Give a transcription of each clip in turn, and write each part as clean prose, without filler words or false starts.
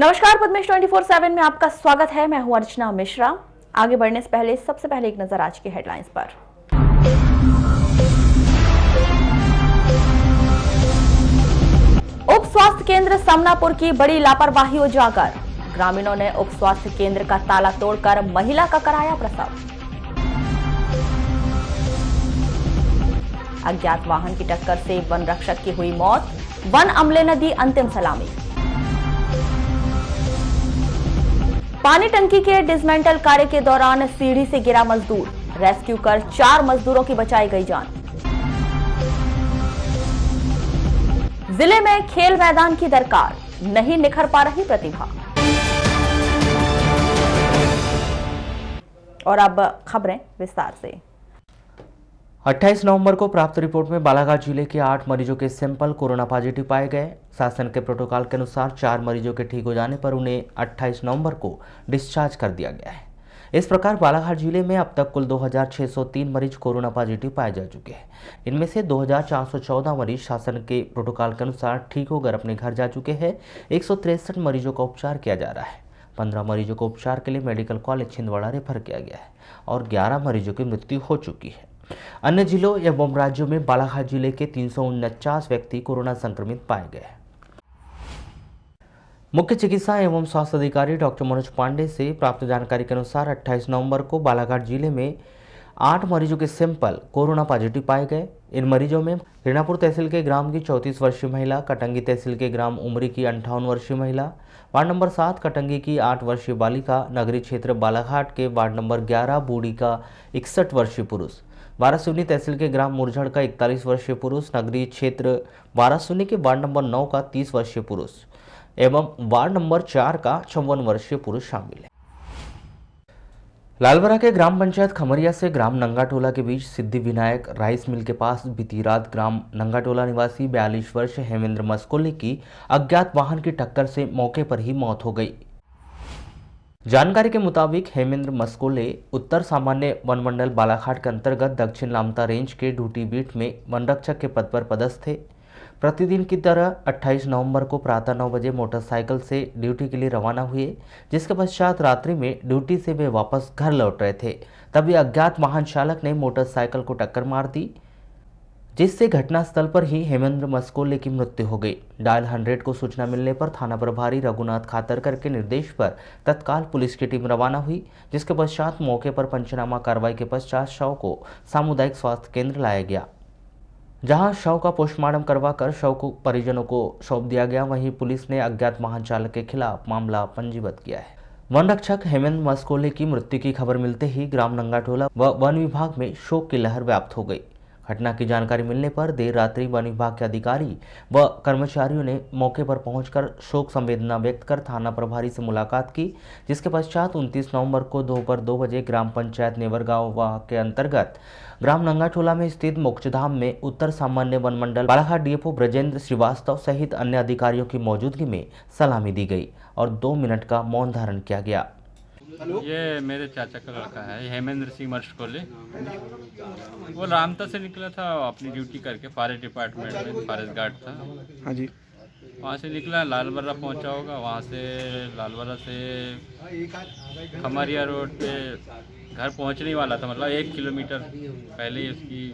नमस्कार, पद्मेश 24/7 में आपका स्वागत है। मैं हूं अर्चना मिश्रा। आगे बढ़ने से पहले सबसे पहले एक नजर आज की हेडलाइंस पर। उप स्वास्थ्य केंद्र समनापुर की बड़ी लापरवाही उजागर। ग्रामीणों ने उप स्वास्थ्य केंद्र का ताला तोड़कर महिला का कराया प्रसव। अज्ञात वाहन की टक्कर से वन रक्षक की हुई मौत। वन अमले ने दी अंतिम सलामी। पानी टंकी के डिसमेंटल कार्य के दौरान सीढ़ी से गिरा मजदूर। रेस्क्यू कर 4 मजदूरों की बचाई गई जान। जिले में खेल मैदान की दरकार, नहीं निखर पा रही प्रतिभा। और अब खबरें विस्तार से। 28 नवंबर को प्राप्त रिपोर्ट में बालाघाट जिले के 8 मरीजों के सैंपल कोरोना पॉजिटिव पाए गए। शासन के प्रोटोकॉल के अनुसार 4 मरीजों के ठीक हो जाने पर उन्हें 28 नवंबर को डिस्चार्ज कर दिया गया है। इस प्रकार बालाघाट जिले में अब तक कुल 2603 मरीज कोरोना पॉजिटिव पाए जा चुके हैं। इनमें से 2414 मरीज शासन के प्रोटोकॉल के अनुसार ठीक होकर अपने घर जा चुके हैं। 163 मरीजों का उपचार किया जा रहा है। 15 मरीजों को उपचार के लिए मेडिकल कॉलेज छिंदवाड़ा रेफर किया गया है और 11 मरीजों की मृत्यु हो चुकी है। अन्य जिलों एवं राज्यों में बालाघाट जिले के 349 व्यक्ति कोरोना संक्रमित पाए गए। मुख्य चिकित्सा एवं स्वास्थ्य अधिकारी डॉक्टर मनोज पांडे से प्राप्त जानकारी के अनुसार 28 नवंबर को बालाघाट जिले में 8 मरीजों के सैंपल कोरोना पॉजिटिव पाए गए। इन मरीजों में रीनापुर तहसील के ग्राम की 34 वर्षीय महिला, कटंगी तहसील के ग्राम उमरी की 58 वर्षीय महिला, वार्ड नंबर 7 कटंगी की 8 वर्षीय बालिका, नगरीय क्षेत्र बालाघाट के वार्ड नंबर 11 बूढ़ी का 61 वर्षीय पुरुष, बारासूनी तहसील के ग्राम मुरझड़ का 41 वर्षीय पुरुष, नगरीय क्षेत्र बारासूनी के वार्ड नंबर 9 का 30 वर्षीय पुरुष एवं वार्ड नंबर 4 का 56 वर्षीय पुरुष शामिल है। लालबरा के ग्राम पंचायत खमरिया से ग्राम नंगाटोला के बीच सिद्धि विनायक राइस मिल के पास बीती रात ग्राम नंगाटोला निवासी 42 वर्षीय हेमेंद्र मस्कोले की अज्ञात वाहन की टक्कर से मौके पर ही मौत हो गई। जानकारी के मुताबिक हेमेंद्र मस्कोले उत्तर सामान्य वन मंडल बालाघाट के अंतर्गत दक्षिण लामता रेंज के ढूटी बीट में वन रक्षक के पद पर पदस्थ थे। प्रतिदिन की तरह 28 नवंबर को प्रातः 9 बजे मोटरसाइकिल से ड्यूटी के लिए रवाना हुए, जिसके पश्चात रात्रि में ड्यूटी से वे वापस घर लौट रहे थे। तभी अज्ञात वाहन चालक ने मोटरसाइकिल को टक्कर मार दी, जिससे घटनास्थल पर ही हेमेंद्र मस्कोले की मृत्यु हो गई। डायल 100 को सूचना मिलने पर थाना प्रभारी रघुनाथ खातरकर के निर्देश पर तत्काल पुलिस की टीम रवाना हुई, जिसके पश्चात मौके पर पंचनामा कार्रवाई के पश्चात शव को सामुदायिक स्वास्थ्य केंद्र लाया गया, जहां शव का पोस्टमार्टम करवाकर शव को परिजनों को सौंप दिया गया। वहीं पुलिस ने अज्ञात वाहन चालक के खिलाफ मामला पंजीबद्ध किया है। वन रक्षक हेमेंद्र मस्कोले की मृत्यु की खबर मिलते ही ग्राम नंगाटोला व वन विभाग में शोक की लहर व्याप्त हो गई। घटना की जानकारी मिलने पर देर रात्रि वन विभाग के अधिकारी व कर्मचारियों ने मौके पर पहुंचकर शोक संवेदना व्यक्त कर थाना प्रभारी से मुलाकात की, जिसके पश्चात 29 नवंबर को दोपहर 2 बजे ग्राम पंचायत नेवरगांव के अंतर्गत ग्राम नंगाटोला में स्थित मोक्षधाम में उत्तर सामान्य वन मंडल बालाघाट डीएफओ ब्रजेंद्र श्रीवास्तव सहित अन्य अधिकारियों की मौजूदगी में सलामी दी गई और 2 मिनट का मौन धारण किया गया। ये मेरे चाचा का लड़का है हेमेंद्र सिंह मस्कोले। वो रामता से निकला था अपनी ड्यूटी करके, फॉरेस्ट डिपार्टमेंट में फॉरेस्ट गार्ड था। हाँ जी। वहाँ से निकला, लालबर्रा पहुँचा होगा। वहाँ से लालबर्रा से खमरिया रोड पे घर पहुँचने ही वाला था, मतलब 1 किलोमीटर पहले ही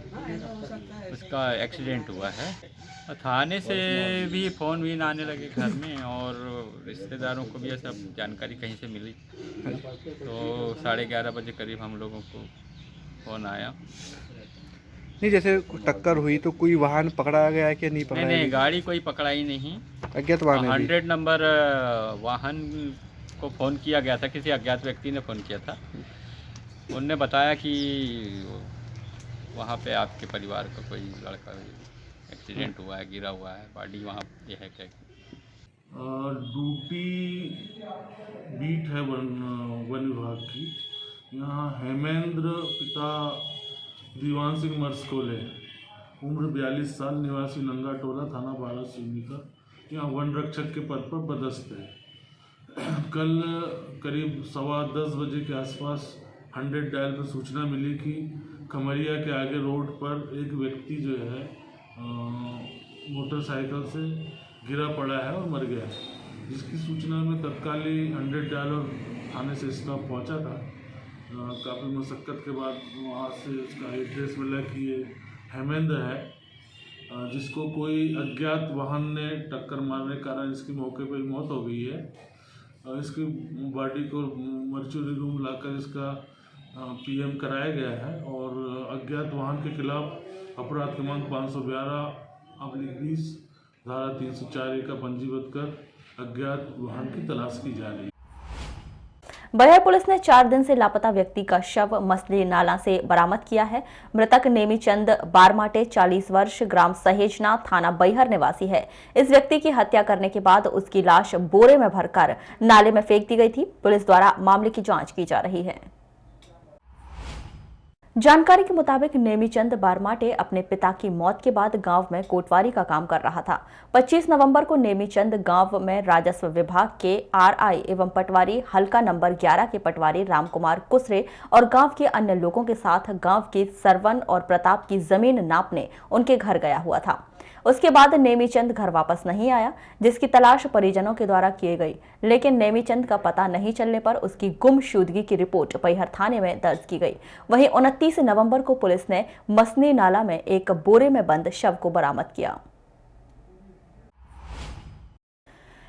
उसका एक्सीडेंट हुआ है। थाने से भी फ़ोन भी आने लगे घर में और रिश्तेदारों को भी ऐसा जानकारी कहीं से मिली, तो 11:30 बजे करीब हम लोगों को फ़ोन आया। नहीं, जैसे टक्कर हुई तो कोई वाहन पकड़ा गया है कि नहीं पकड़ा? नहीं, गाड़ी कोई पकड़ाई नहीं। अज्ञात वाहन 100 नंबर वाहन को फ़ोन किया गया था, किसी अज्ञात व्यक्ति ने फ़ोन किया था। उनने बताया कि वहाँ पे आपके परिवार का कोई लड़का एक्सीडेंट हुआ है, गिरा हुआ है, बॉडी वहाँ ये है क्या। ड्यूटी बीट है वन विभाग की। यहाँ हेमेंद्र पिता दीवान सिंह मस्कोले, उम्र 42 साल, निवासी नंगाटोला, थाना बारासूनी का, यहाँ वन रक्षक के पद पर पदस्थ है। कल करीब 10:15 बजे के आसपास 100 डायल पर सूचना मिली कि खमरिया के आगे रोड पर एक व्यक्ति जो है मोटरसाइकिल से गिरा पड़ा है और मर गया है। जिसकी सूचना में तत्कालीन 100 डायल थाने से स्टाफ पहुंचा था। काफ़ी मशक्क़त के बाद वहां से उसका एड्रेस मिला कि ये हेमेंद्र है, जिसको कोई अज्ञात वाहन ने टक्कर मारने के कारण इसकी मौके पर ही मौत हो गई है। इसकी बॉडी को मर्चुरी रूम लाकर इसका पीएम कराया गया है और अज्ञात वाहन के खिलाफ अपराध क्रमांक 511/20 धारा 304 का पंजीबद्ध कर अज्ञात वाहन की तलाश की जा रही है। बलिया पुलिस ने 4 दिन से लापता व्यक्ति का शव मसली नाला से बरामद किया है। मृतक नेमीचंद बारमाटे 40 वर्ष ग्राम सहेजना थाना बैहर निवासी है। इस व्यक्ति की हत्या करने के बाद उसकी लाश बोरे में भरकर नाले में फेंक दी गई थी। पुलिस द्वारा मामले की जांच की जा रही है। जानकारी के मुताबिक नेमीचंद बारमाटे अपने पिता की मौत के बाद गांव में कोटवारी का काम कर रहा था। 25 नवंबर को नेमीचंद गांव में राजस्व विभाग के आरआई एवं पटवारी हल्का नंबर 11 के पटवारी रामकुमार कुसरे और गांव के अन्य लोगों के साथ गांव के सरवन और प्रताप की जमीन नापने उनके घर गया हुआ था। उसके बाद नेमीचंद घर वापस नहीं आया, जिसकी तलाश परिजनों के द्वारा की गई, लेकिन नेमीचंद का पता नहीं चलने पर उसकी गुमशुदगी की रिपोर्ट बैहर थाने में दर्ज की गई। वहीं 29 नवंबर को पुलिस ने मसनी नाला में एक बोरे में बंद शव को बरामद किया।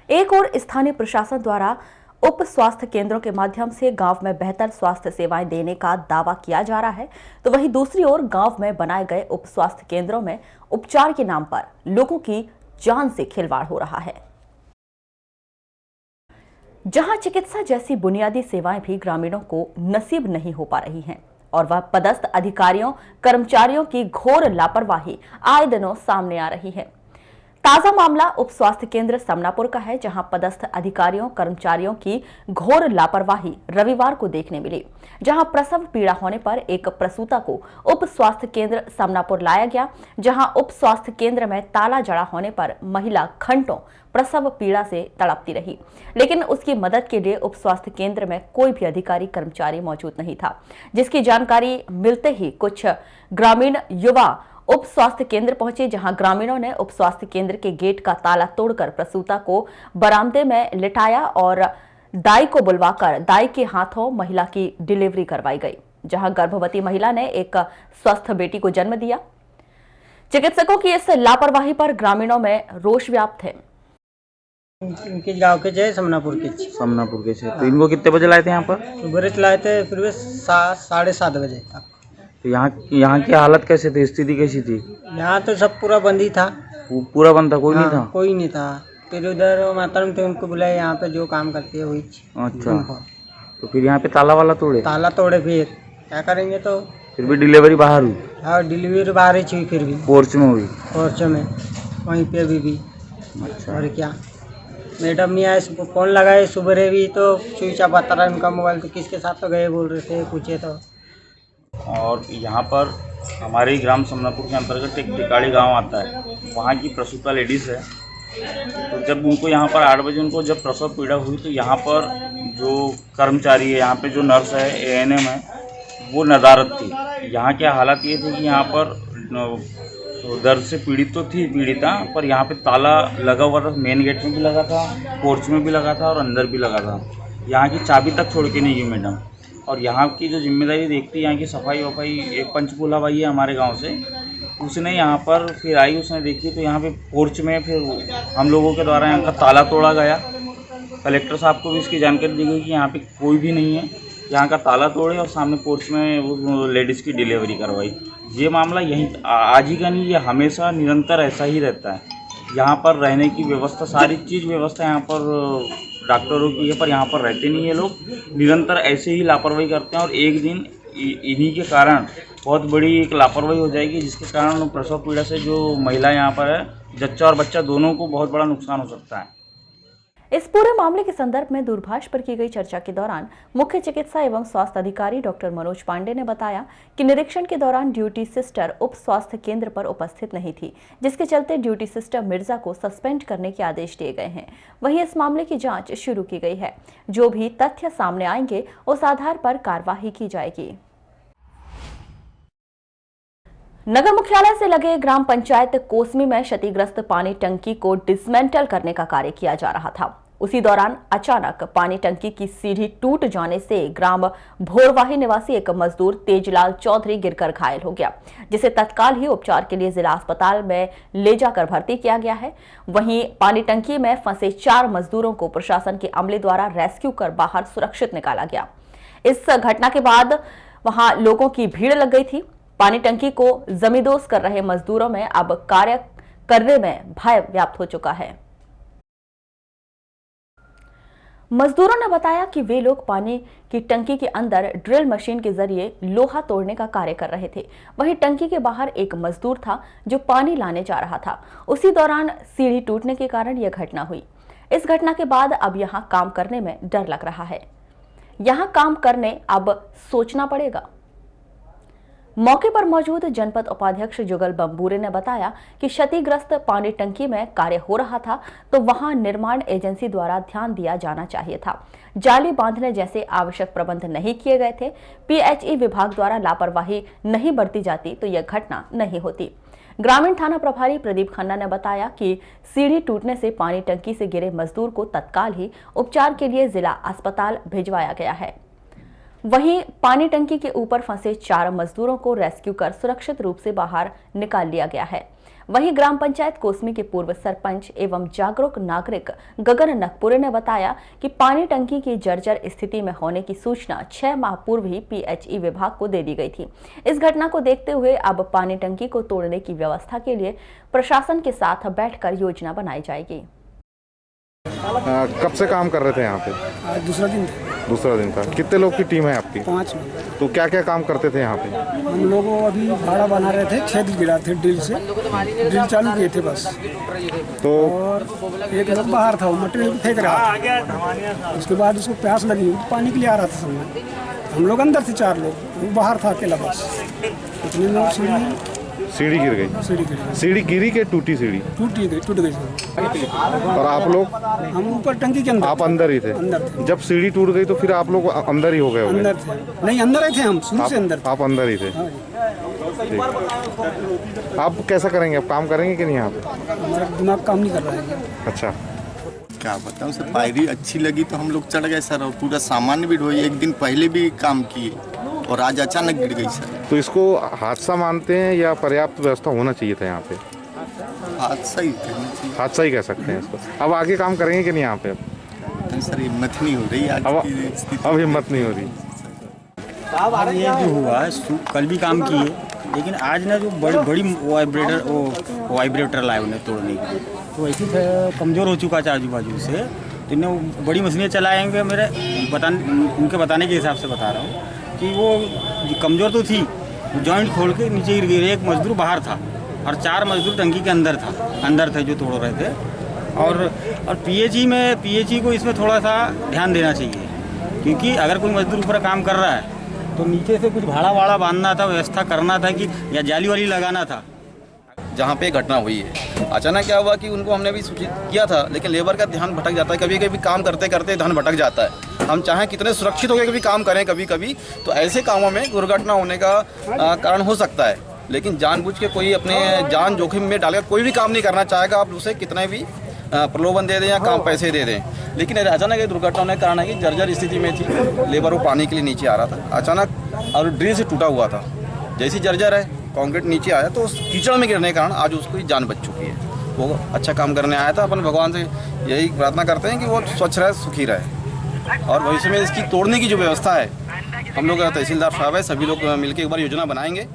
एक और स्थानीय प्रशासन द्वारा उप स्वास्थ्य केंद्रों के माध्यम से गांव में बेहतर स्वास्थ्य सेवाएं देने का दावा किया जा रहा है, तो वहीं दूसरी ओर गांव में बनाए गए उप स्वास्थ्य केंद्रों में उपचार के नाम पर लोगों की जान से खिलवाड़ हो रहा है। जहां चिकित्सा जैसी बुनियादी सेवाएं भी ग्रामीणों को नसीब नहीं हो पा रही हैं और वह पदस्थ अधिकारियों कर्मचारियों की घोर लापरवाही आए दिनों सामने आ रही है। ताजा मामला उप स्वास्थ्य केंद्र समनापुर का है, जहां पदस्थ अधिकारियों कर्मचारियों की घोर लापरवाही रविवार को देखने मिली। जहां प्रसव पीड़ा होने पर एक प्रसूता को उप स्वास्थ्य केंद्र समनापुर लाया गया, जहां उप स्वास्थ्य केंद्र में ताला जड़ा होने पर महिला घंटों प्रसव पीड़ा से तड़पती रही, लेकिन उसकी मदद के लिए उप स्वास्थ्य केंद्र में कोई भी अधिकारी कर्मचारी मौजूद नहीं था। जिसकी जानकारी मिलते ही कुछ ग्रामीण युवा उप स्वास्थ्य केंद्र पहुंचे, जहां ग्रामीणों ने उप स्वास्थ्य केंद्र के गेट का ताला तोड़कर प्रसूता को बरामदे में लिटाया और दाई को बुलवाकर दाई के हाथों महिला की डिलीवरी करवाई गई, जहां गर्भवती महिला ने एक स्वस्थ बेटी को जन्म दिया। चिकित्सकों की इस लापरवाही पर ग्रामीणों में रोष व्याप्त है। इनके गांव के जय समनापुर के से तो इनको कितने बजे लाए थे यहाँ पर? सुबह लाए थे, फिर वे 7-7:30 बजे तक। तो यहाँ की हालत कैसे थी, स्थिति कैसी थी? यहाँ तो सब पूरा बंद ही था। पूरा बंद था, कोई नहीं था? कोई नहीं था। फिर उधर मातरम थे, उनको बुलाए, यहाँ पे जो काम करती है वही। अच्छा, तो फिर यहाँ पे ताला वाला तोड़े? ताला तोड़े, फिर क्या करेंगे? तो फिर भी डिलीवरी बाहर हुई? हाँ, डिलीवरी बाहर ही हुई, फिर भी पोर्च में हुई? पोर्च में वहीं पे भी। अच्छा, और क्या, मैडम नहीं आए, फोन लगाए सुबह भी तो स्विच ऑफ आता रहा उनका मोबाइल, तो किसके साथ तो गए बोल रहे थे, पूछे तो। और यहाँ पर हमारे ही ग्राम समनापुर के अंतर्गत एक टिकाड़ी गांव आता है, वहाँ की प्रसूता लेडीज़ है। तो जब उनको यहाँ पर 8 बजे उनको जब प्रसव पीड़ा हुई, तो यहाँ पर जो कर्मचारी है, यहाँ पे जो नर्स है, ANM है, वो नदारत थी। यहाँ के हालात ये थे कि यहाँ पर तो दर्द से पीड़ित तो थी पीड़िता, पर यहाँ पे ताला लगा हुआ था, मेन गेट में भी लगा था, पोर्च में भी लगा था और अंदर भी लगा था। यहाँ की चाबी तक छोड़ के नहीं गई मैडम। और यहाँ की जो जिम्मेदारी देखती है, यहाँ की सफाई वफाई, एक पंचकूला भाई है हमारे गांव से, उसने यहाँ पर फिर आई, उसने देखी तो यहाँ पे पोर्च में फिर हम लोगों के द्वारा यहाँ का ताला तोड़ा गया। कलेक्टर साहब को भी इसकी जानकारी दी गई कि यहाँ पे कोई भी नहीं है, यहाँ का ताला तोड़े और सामने पोर्च में वो लेडीज़ की डिलीवरी करवाई। ये मामला यहीं आज ही का नहीं, ये हमेशा निरंतर ऐसा ही रहता है। यहाँ पर रहने की व्यवस्था, सारी चीज़ व्यवस्था यहाँ पर डॉक्टरों की है, पर यहाँ पर रहते नहीं है लोग, निरंतर ऐसे ही लापरवाही करते हैं। और एक दिन इन्हीं के कारण बहुत बड़ी एक लापरवाही हो जाएगी, जिसके कारण प्रसव पीड़ा से जो महिला यहाँ पर है, जच्चा और बच्चा दोनों को बहुत बड़ा नुकसान हो सकता है। इस पूरे मामले के संदर्भ में दूरभाष पर की गई चर्चा के दौरान मुख्य चिकित्सा एवं स्वास्थ्य अधिकारी डॉक्टर मनोज पांडे ने बताया कि निरीक्षण के दौरान ड्यूटी सिस्टर उप स्वास्थ्य केंद्र पर उपस्थित नहीं थी, जिसके चलते ड्यूटी सिस्टर मिर्जा को सस्पेंड करने के आदेश दिए गए हैं। वहीं इस मामले की जांच शुरू की गई है। जो भी तथ्य सामने आएंगे उस आधार पर कार्यवाही की जाएगी। नगर मुख्यालय से लगे ग्राम पंचायत कोसमी में क्षतिग्रस्त पानी टंकी को डिसमेंटल करने का कार्य किया जा रहा था। उसी दौरान अचानक पानी टंकी की सीढ़ी टूट जाने से ग्राम भोरवाही निवासी एक मजदूर तेजलाल चौधरी गिरकर घायल हो गया, जिसे तत्काल ही उपचार के लिए जिला अस्पताल में ले जाकर भर्ती किया गया है। वहीं पानी टंकी में फंसे 4 मजदूरों को प्रशासन के अमले द्वारा रेस्क्यू कर बाहर सुरक्षित निकाला गया। इस घटना के बाद वहां लोगों की भीड़ लग गई थी। पानी टंकी को जमींदोज कर रहे मजदूरों में अब कार्य करने में भय व्याप्त हो चुका है। मजदूरों ने बताया कि वे लोग पानी की टंकी के अंदर ड्रिल मशीन के जरिए लोहा तोड़ने का कार्य कर रहे थे। वहीं टंकी के बाहर एक मजदूर था जो पानी लाने जा रहा था। उसी दौरान सीढ़ी टूटने के कारण यह घटना हुई। इस घटना के बाद अब यहां काम करने में डर लग रहा है। यहां काम करने अब सोचना पड़ेगा। मौके पर मौजूद जनपद उपाध्यक्ष जुगल बम्बूरे ने बताया कि क्षतिग्रस्त पानी टंकी में कार्य हो रहा था तो वहां निर्माण एजेंसी द्वारा ध्यान दिया जाना चाहिए था। जाली बांधने जैसे आवश्यक प्रबंध नहीं किए गए थे। पीएचई विभाग द्वारा लापरवाही नहीं बरती जाती तो यह घटना नहीं होती। ग्रामीण थाना प्रभारी प्रदीप खन्ना ने बताया कि सीढ़ी टूटने से पानी टंकी से गिरे मजदूर को तत्काल ही उपचार के लिए जिला अस्पताल भिजवाया गया है। वहीं पानी टंकी के ऊपर फंसे 4 मजदूरों को रेस्क्यू कर सुरक्षित रूप से बाहर निकाल लिया गया है। वहीं ग्राम पंचायत कोसमी के पूर्व सरपंच एवं जागरूक नागरिक गगन नकपुरे ने बताया कि पानी टंकी की जर्जर स्थिति में होने की सूचना 6 माह पूर्व ही पीएचई विभाग को दे दी गई थी। इस घटना को देखते हुए अब पानी टंकी को तोड़ने की व्यवस्था के लिए प्रशासन के साथ बैठकर योजना बनाई जाएगी। कब से काम कर रहे थे यहाँ पे? दूसरा दिन था। कितने लोग की टीम है आपकी? 5 लोग। तो क्या क्या काम करते थे यहाँ पे? हम लोग अभी भाड़ा बना रहे थे, छेद गिरा थे ड्रिल से, ड्रिल चालू किए थे बस। तो और एक लोग बाहर था, वो मटेरियल फेंक रहा था। उसके बाद उसको प्यास लगी, पानी के लिए आ रहा था समय। हम लोग अंदर थे 4 लोग, वो बाहर था अकेला बस। इतने लोग सीढ़ी गिर गई। सीढ़ी गिरी के टूटी? सीढ़ी टूट गई। और आप लोग? हम ऊपर टंकी के अंदर। आप अंदर ही थे? अंदर थे। जब सीढ़ी टूट गई तो फिर आप लोग अंदर ही हो गए? अंदर थे। नहीं, अंदर ही थे हम, शुरू से अंदर। आप अंदर ही थे? आप कैसा करेंगे? आप काम करेंगे कि नहीं यहाँ पे? हमारा दिमाग काम नहीं कर रहा है। अच्छा, क्या बताऊँ सर, पायरी अच्छी लगी तो हम लोग चढ़ गए सर, और पूरा सामान भी ढोए। एक दिन पहले भी काम किए और आज अचानक गिर गई सर। तो इसको हादसा मानते हैं या पर्याप्त व्यवस्था होना चाहिए था यहाँ पे? हादसा ही कहना चाहिए। हादसा ही कह सकते हैं इसको। अब आगे काम करेंगे कि नहीं यहाँ पे? नहीं सर, हिम्मत नहीं हो रही आज की स्थिति। अब हिम्मत नहीं हो रही। अब ये जो हुआ कल भी काम किए, लेकिन आज ना जो बड़ी वाइब्रेटर लाए उन्हें तोड़ने की, तो ऐसे कमज़ोर हो चुका है आजू बाजू से। तो इन्हें बड़ी मशीनें चलाएंगे, उनके बताने के हिसाब से बता रहा हूँ कि वो कमज़ोर तो थी, जॉइंट खोल के नीचे गिर गई। एक मजदूर बाहर था और 4 मजदूर टंकी के अंदर थे जो तोड़ रहे थे। और पीएचई को इसमें थोड़ा सा ध्यान देना चाहिए, क्योंकि अगर कोई मजदूर ऊपर काम कर रहा है तो नीचे से कुछ भाड़ा बांधना था, व्यवस्था करना था कि या जाली वाली लगाना था। जहाँ पे घटना हुई है, अचानक क्या हुआ कि उनको हमने भी सूचित किया था, लेकिन लेबर का ध्यान भटक जाता है। कभी कभी काम करते करते ध्यान भटक जाता है। हम चाहें कितने सुरक्षित होकर कभी काम करें, कभी कभी तो ऐसे कामों में दुर्घटना होने का कारण हो सकता है। लेकिन जानबूझ के कोई अपने जान जोखिम में डालकर कोई भी काम नहीं करना चाहेगा। आप उसे कितने भी प्रलोभन दे दें या काम पैसे दे दें, लेकिन अचानक ये दुर्घटना होने का कारण है कि जर्जर स्थिति में थी। लेबर वो पानी के लिए नीचे आ रहा था अचानक, और ड्रिल से टूटा हुआ था। जैसी जर्जर है, कंक्रीट नीचे आया तो उस कीचड़ में गिरने के कारण आज उसकी जान बच चुकी है। वो अच्छा काम करने आया था। अपन भगवान से यही प्रार्थना करते हैं कि वो स्वच्छ रहे, सुखी रहे। और भविष्य में इसकी तोड़ने की जो व्यवस्था है, हम लोग तहसीलदार साहब है, सभी लोग मिलकर एक बार योजना बनाएंगे।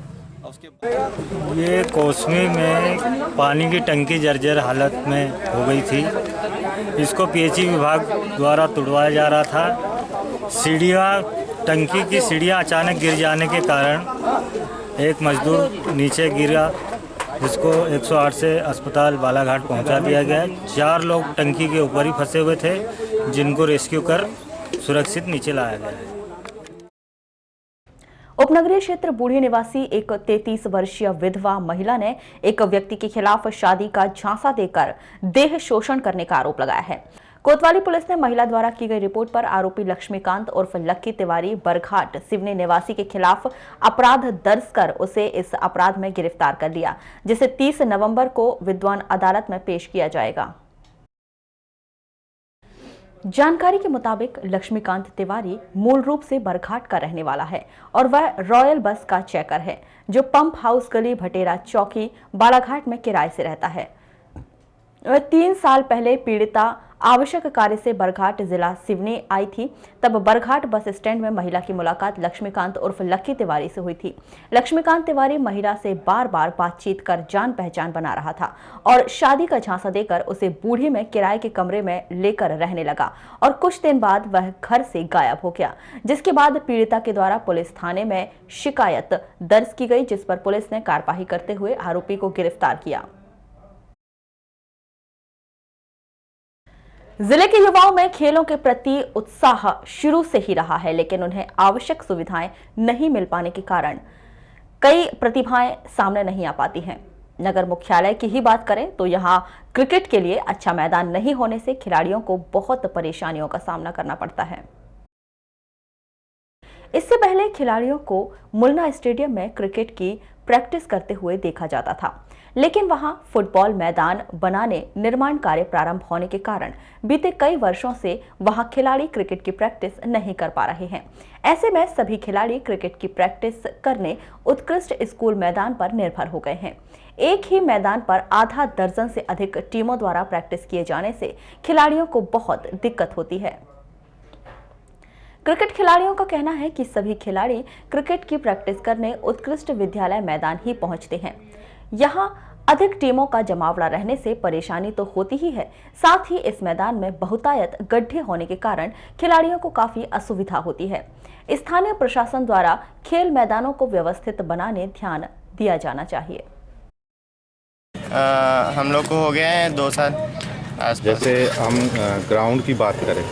ये कोसमी में पानी की टंकी जर्जर हालत में हो गई थी। इसको पीएचई विभाग द्वारा तोड़वाया जा रहा था। टंकी की सीढ़ियाँ अचानक गिर जाने के कारण एक मजदूर नीचे गिरा, जिसको 108 से अस्पताल बालाघाट पहुंचा दिया गया। 4 लोग टंकी के ऊपर ही फंसे हुए थे, जिनको रेस्क्यू कर सुरक्षित नीचे लाया गया है। उपनगरीय क्षेत्र बूढ़ी निवासी एक 33 वर्षीय विधवा महिला ने एक व्यक्ति के खिलाफ शादी का झांसा देकर देह शोषण करने का आरोप लगाया है। कोतवाली पुलिस ने महिला द्वारा की गई रिपोर्ट पर आरोपी लक्ष्मीकांत उर्फ लक्की तिवारी बरघाट सिवनी निवासी के खिलाफ अपराध दर्ज कर उसे इस अपराध में गिरफ्तार कर लिया, जिसे 30 नवंबर को विद्वान अदालत में पेश किया जाएगा। जानकारी के मुताबिक लक्ष्मीकांत तिवारी मूल रूप से बरघाट का रहने वाला है और वह रॉयल बस का चेकर है जो पंप हाउस गली भटेरा चौकी बालाघाट में किराए से रहता है। 3 साल पहले पीड़िता आवश्यक कार्य से बरघाट जिला सिवनी आई थी। तब बरघाट बस स्टैंड में महिला की मुलाकात लक्ष्मीकांत उर्फ लक्की तिवारी से हुई थी। लक्ष्मीकांत तिवारी महिला से बार बार बातचीत कर जान पहचान बना रहा था और शादी का झांसा देकर उसे बूढ़ी में किराए के कमरे में लेकर रहने लगा और कुछ दिन बाद वह घर से गायब हो गया, जिसके बाद पीड़िता के द्वारा पुलिस थाने में शिकायत दर्ज की गई, जिस पर पुलिस ने कार्रवाई करते हुए आरोपी को गिरफ्तार किया। जिले के युवाओं में खेलों के प्रति उत्साह शुरू से ही रहा है, लेकिन उन्हें आवश्यक सुविधाएं नहीं मिल पाने के कारण कई प्रतिभाएं सामने नहीं आ पाती हैं। नगर मुख्यालय की ही बात करें तो यहां क्रिकेट के लिए अच्छा मैदान नहीं होने से खिलाड़ियों को बहुत परेशानियों का सामना करना पड़ता है। इससे पहले खिलाड़ियों को मुलना स्टेडियम में क्रिकेट की प्रैक्टिस करते हुए देखा जाता था, लेकिन वहां फुटबॉल मैदान बनाने निर्माण कार्य प्रारंभ होने के कारण बीते कई वर्षों से वहां खिलाड़ी क्रिकेट की प्रैक्टिस नहीं कर पा रहे हैं। ऐसे में सभी खिलाड़ी क्रिकेट की प्रैक्टिस करने उत्कृष्ट स्कूल मैदान पर निर्भर हो गए हैं। एक ही मैदान पर आधा दर्जन से अधिक टीमों द्वारा प्रैक्टिस किए जाने से खिलाड़ियों को बहुत दिक्कत होती है। क्रिकेट खिलाड़ियों का कहना है कि सभी खिलाड़ी क्रिकेट की प्रैक्टिस करने उत्कृष्ट विद्यालय मैदान ही पहुंचते हैं। यहां अधिक टीमों का जमावड़ा रहने से परेशानी तो होती ही है, साथ ही इस मैदान में बहुतायत गड्ढे होने के कारण खिलाड़ियों को काफी असुविधा होती है। स्थानीय प्रशासन द्वारा खेल मैदानों को व्यवस्थित बनाने ध्यान दिया जाना चाहिए। हम लोग को हो गए हैं 2 साल। जैसे हम ग्राउंड की बात करें,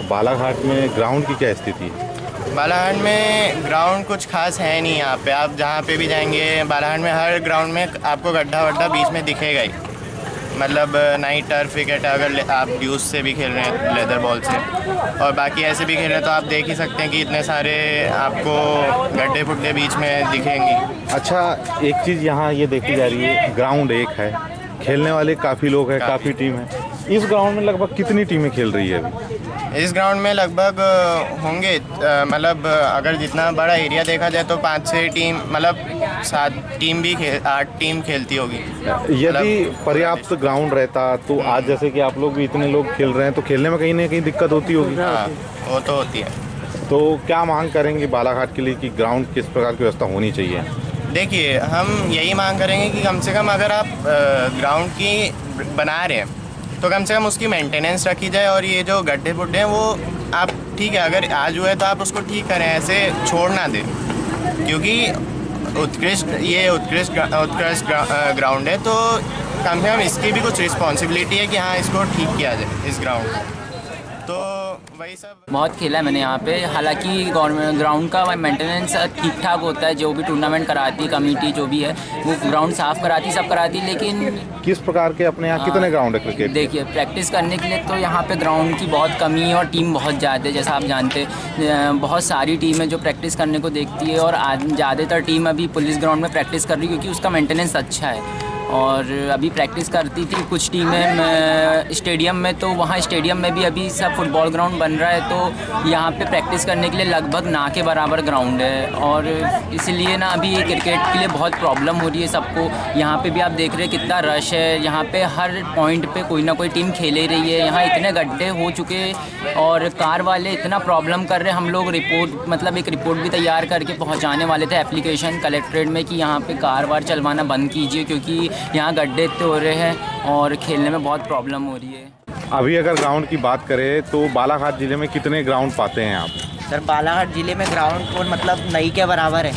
बालाघाट में ग्राउंड की क्या स्थिति है? बालाघाट में ग्राउंड कुछ खास है नहीं। यहाँ पे आप जहाँ पे भी जाएंगे बालाघाट में हर ग्राउंड में आपको गड्ढा वड्ढा बीच में दिखेगा ही। मतलब नाइट टर्फ विकेट अगर आप ड्यूस से भी खेल रहे हैं लेदर बॉल से, और बाकी ऐसे भी खेल रहे हैं तो आप देख ही सकते हैं कि इतने सारे आपको गड्ढे फुड्ढे बीच में दिखेंगे। अच्छा, एक चीज़ यहाँ ये देखी जा रही है, ग्राउंड एक है, खेलने वाले काफ़ी लोग हैं, काफ़ी टीम है। इस ग्राउंड में लगभग कितनी टीमें खेल रही है अभी? इस ग्राउंड में लगभग होंगे मतलब अगर जितना बड़ा एरिया देखा जाए तो 5-6 टीम, मतलब 7 टीम भी 8 टीम खेलती होगी। यदि पर्याप्त ग्राउंड रहता तो आज जैसे कि आप लोग भी इतने लोग खेल रहे हैं तो खेलने में कहीं ना कहीं दिक्कत होती होगी। हाँ, वो तो होती है। तो क्या मांग करेंगे बालाघाट के लिए कि ग्राउंड किस प्रकार की व्यवस्था होनी चाहिए? देखिए, हम यही मांग करेंगे कि कम से कम अगर आप ग्राउंड की बना रहे हैं तो कम से कम उसकी मेंटेनेंस रखी जाए, और ये जो गड्ढे बुड्ढे हैं वो आप ठीक है अगर आज हुए तो आप उसको ठीक करें, ऐसे छोड़ ना दें, क्योंकि उत्कृष्ट ग्राउंड है तो कम से कम इसकी भी कुछ रिस्पॉन्सिबिलिटी है कि हाँ इसको ठीक किया जाए इस ग्राउंड को। तो वही सब बहुत खेला है मैंने यहाँ पे। हालांकि गवर्नमेंट ग्राउंड का मेंटेनेंस ठीक ठाक होता है, जो भी टूर्नामेंट कराती कमेटी जो भी है वो ग्राउंड साफ़ कराती, सब कराती, लेकिन किस प्रकार के अपने यहाँ कितने ग्राउंड है क्रिकेट? देखिए, प्रैक्टिस करने के लिए तो यहाँ पे ग्राउंड की बहुत कमी है और टीम बहुत ज़्यादा है। जैसा आप जानते हैं बहुत सारी टीम है जो प्रैक्टिस करने को देखती है, और ज़्यादातर टीम अभी पुलिस ग्राउंड में प्रैक्टिस कर रही है क्योंकि उसका मेंटेनेंस अच्छा है। और अभी प्रैक्टिस करती थी कुछ टीमें स्टेडियम में, तो वहाँ स्टेडियम में भी अभी सब फुटबॉल ग्राउंड बन रहा है, तो यहाँ पे प्रैक्टिस करने के लिए लगभग ना के बराबर ग्राउंड है, और इसलिए ना अभी क्रिकेट के लिए बहुत प्रॉब्लम हो रही है सबको। यहाँ पे भी आप देख रहे हैं कितना रश है, यहाँ पे हर पॉइंट पे कोई ना कोई टीम खेले रही है। यहाँ इतने गड्ढे हो चुके और कार वाले इतना प्रॉब्लम कर रहे हैं। हम लोग रिपोर्ट मतलब एक रिपोर्ट भी तैयार करके पहुँचाने वाले थे एप्लीकेशन कलेक्ट्रेट में कि यहाँ पे कार वार चलवाना बंद कीजिए, क्योंकि यहाँ गड्ढे इतने हो रहे हैं और खेलने में बहुत प्रॉब्लम हो रही है। अभी अगर ग्राउंड की बात करें तो बालाघाट जिले में कितने ग्राउंड पाते हैं आप? सर, बालाघाट जिले में ग्राउंड को मतलब नई के बराबर है।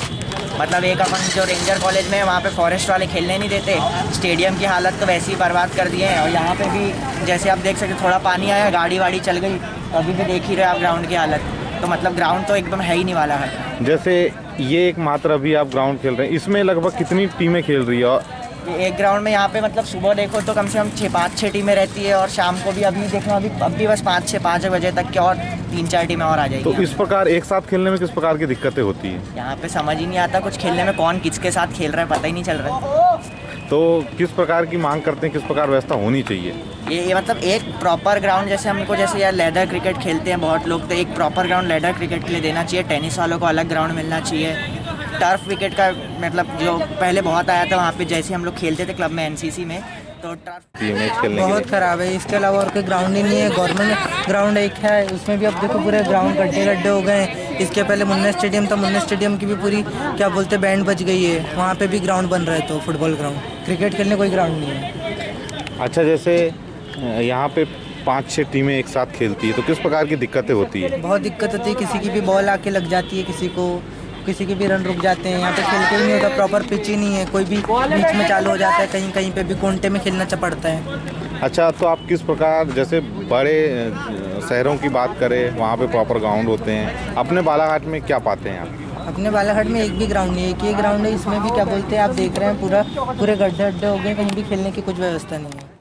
मतलब एक अपन जो रेंजर कॉलेज में है वहाँ पे फॉरेस्ट वाले खेलने नहीं देते, स्टेडियम की हालत तो वैसे ही बर्बाद कर दिए हैं। और यहाँ पे भी जैसे आप देख सकते थोड़ा पानी आया, गाड़ी वाड़ी चल गई, तो अभी भी देख ही रहे आप ग्राउंड की हालत। तो मतलब ग्राउंड तो एकदम है ही नहीं वाला है। जैसे ये एक मात्र अभी आप ग्राउंड खेल रहे हैं, इसमें लगभग कितनी टीमें खेल रही है? और एक ग्राउंड में यहाँ पे मतलब सुबह देखो तो कम से कम 5-6 टीमें रहती है, और शाम को भी अभी देखो अभी बस 5 बजे तक की और 3-4 टीमें और आ जाएगी। तो इस प्रकार एक साथ खेलने में किस प्रकार की दिक्कतें होती हैं? यहाँ पे समझ ही नहीं आता कुछ खेलने में, कौन किसके साथ खेल रहा है पता ही नहीं चल रहा है। तो किस प्रकार की मांग करते हैं, किस प्रकार व्यवस्था होनी चाहिए? ये मतलब एक प्रॉपर ग्राउंड, जैसे हमको जैसे यार लेदर क्रिकेट खेलते हैं बहुत लोग, तो एक प्रॉपर ग्राउंड लेदर क्रिकेट के लिए देना चाहिए। टेनिस वालों को अलग ग्राउंड मिलना चाहिए। टर्फ विकेट का मतलब जो पहले बहुत आया था वहाँ पे, जैसे हम लोग खेलते थे क्लब में एनसीसी में, तो टर्फ बहुत ख़राब है। इसके अलावा और कोई ग्राउंड ही नहीं है। गवर्नमेंट ग्राउंड एक है, उसमें भी अब देखो पूरे ग्राउंड गड्ढे गड्ढे हो गए हैं। इसके पहले मुन्ना स्टेडियम था, मुन्ना स्टेडियम की भी पूरी क्या बोलते बैंड बज गई है, वहाँ पे भी ग्राउंड बन रहा है। तो फुटबॉल ग्राउंड, क्रिकेट खेलने कोई ग्राउंड नहीं है। अच्छा, जैसे यहाँ पे 5-6 टीमें एक साथ खेलती है तो किस प्रकार की दिक्कतें होती है? बहुत दिक्कत होती है। किसी की भी बॉल आके लग जाती है, किसी के भी रन रुक जाते हैं। यहाँ पे खेल के ही नहीं होता, प्रॉपर पिच ही नहीं है। कोई भी बीच में चालू हो जाता है, कहीं कहीं पे भी कोंटे में खेलना पड़ता है। अच्छा, तो आप किस प्रकार, जैसे बड़े शहरों की बात करें वहाँ पे प्रॉपर ग्राउंड होते हैं, अपने बालाघाट में क्या पाते हैं आप? अपने बालाघाट में एक भी ग्राउंड नहीं है। एक ही ग्राउंड है, इसमें भी क्या बोलते हैं आप देख रहे हैं पूरे गड्ढे गड्ढे हो गए, कहीं भी खेलने की कुछ व्यवस्था नहीं है।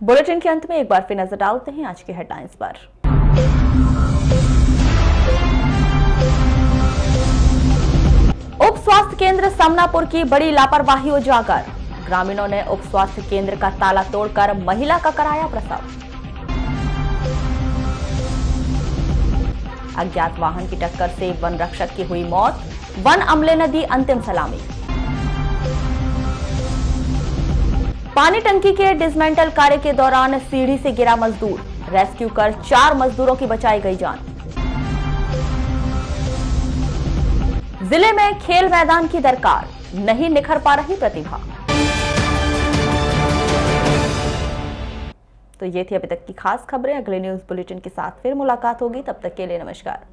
बुलेटिन के अंत में एक बार फिर नजर डालते हैं आज के हेडलाइंस पर। उप स्वास्थ्य केंद्र समनापुर की बड़ी लापरवाही उजागर। ग्रामीणों ने उप स्वास्थ्य केंद्र का ताला तोड़कर महिला का कराया प्रसव। अज्ञात वाहन की टक्कर से वन रक्षक की हुई मौत, वन अमले ने दी अंतिम सलामी। पानी टंकी के डिसमेंटल कार्य के दौरान सीढ़ी से गिरा मजदूर, रेस्क्यू कर 4 मजदूरों की बचाई गई जान। जिले में खेल मैदान की दरकार, नहीं निखर पा रही प्रतिभा। तो ये थी अभी तक की खास खबरें। अगले न्यूज बुलेटिन के साथ फिर मुलाकात होगी, तब तक के लिए नमस्कार।